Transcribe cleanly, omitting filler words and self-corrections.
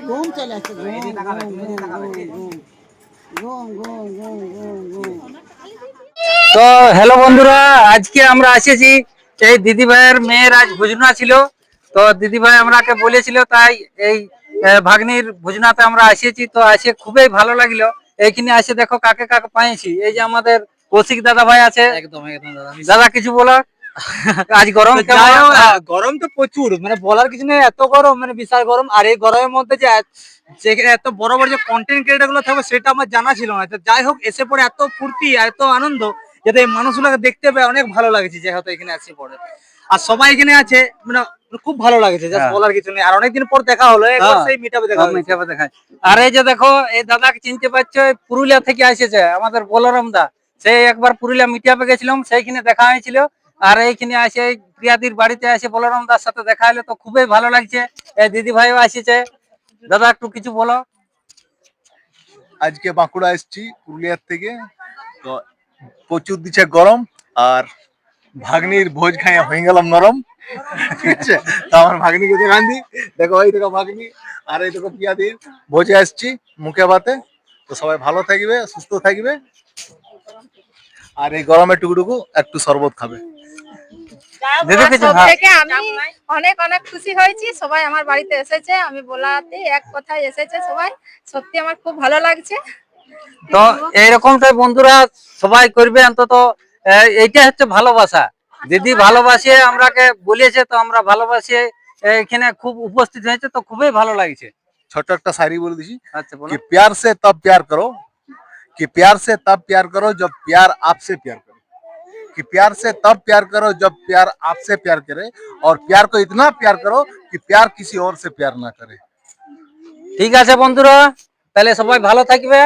ঘুম চলে আসছে। তো হ্যালো বন্ধুরা, আজকে আমরা এসেছি এই দিদি ভাইয়ের মেয়ের আজ ভোজনা ছিল। তো দিদি ভাই আমাকে বলেছিল, তাই এই ভাগ্নির ভোজনাতে আমরা এসেছি। তো এসে খুবই ভালো লাগলো। এইখানে এসে দেখো কাকে কাকে পাইছি। এই যে আমাদের কৌশিক দাদা ভাই আছে। একদম একদম দাদা। দাদা কিছু বলো, আজ গরম কেমন? গরম তো প্রচুর, মানে বলার কিছু নেই, এত গরম, মানে বিশাল গরম। আর এই গরমের মধ্যে যে এত বড় বড় যে কন্টেন্ট ক্রিয়েটার গুলো থাকবে সেটা আমার জানা ছিল না। তো যাই হোক, এসে পরে এত ফুর্তি আর এত আনন্দ, যাতে এই মানুষগুলোকে দেখতে পেয়ে অনেক ভালো লাগছে যে হয়তো এখানে এসে পড়ে। আর সবাই এখানে আছে, মানে খুব ভালো লাগছে, জাস্ট বলার কিছু নেই। আর অনেকদিন পর দেখা হলো, একবার সেই মিটআপে দেখা হলো। মিঠাবে দেখায়। আর এই যে দেখো এই দাদাকে চিনতে পারছো, পুরুলিয়া থেকে এসেছে আমাদের বলরাম দা। সেই একবার পুরুলিয়া মিটিআপে গেছিলাম, সেইখানে দেখা হয়েছিল। আর এইখানে আসে প্রিয়াদির বাড়িতে এসে বলরাম দার সাথে দেখা হলো, তো খুবই ভালো লাগছে। এই দিদি ভাইও এসেছে। দাদা একটু কিছু বলো। আজকে বাঁকুড়া এসেছি পুরুলিয়ার থেকে। তো প্রচুর দিচ্ছে গরম, আর ভাগ্নির ভোজ খাইয়া হয়ে গেলাম নরম। ঠিক আছে, তো আমার ভাগ্নিকে দেখান দি, দেখো এই দেখো ভাগ্নি, আর এই দেখো পিয়াদির ভোজে আসছি মুখে ভাতে। তো সবাই ভালো থাকবে, সুস্থ থাকবে, আর এই গরমে টুকুটুকু একটু শরবত খাবে। আমি অনেক অনেক খুশি হয়েছি, সবাই আমার বাড়িতে এসেছে, আমি বলাতে এক কথায় এসেছে সবাই, সত্যি আমার খুব ভালো লাগছে। তো এইরকমটাই বন্ধুরা সবাই করবে, অন্তত এইটা হচ্ছে ভালোবাসা। দিদি ভালোবাসে আমরাকে বলেছে, তো আমরা ভালোবাসি এখানে খুব উপস্থিত হয়েছে, তো খুবই ভালো লাগছে। ছোট একটা শায়রি বলে দিছি, আচ্ছা বলো। कि प्यार से तब प्यार करो, कि प्यार से तब प्यार करो जब प्यार आपसे प्यार करे, कि प्यार से तब प्यार करो जब प्यार आपसे प्यार करे, और प्यार को इतना प्यार करो कि प्यार किसी और से प्यार ना करे। ঠিক আছে বন্ধুরা, তাহলে সবাই ভালো থাকবে।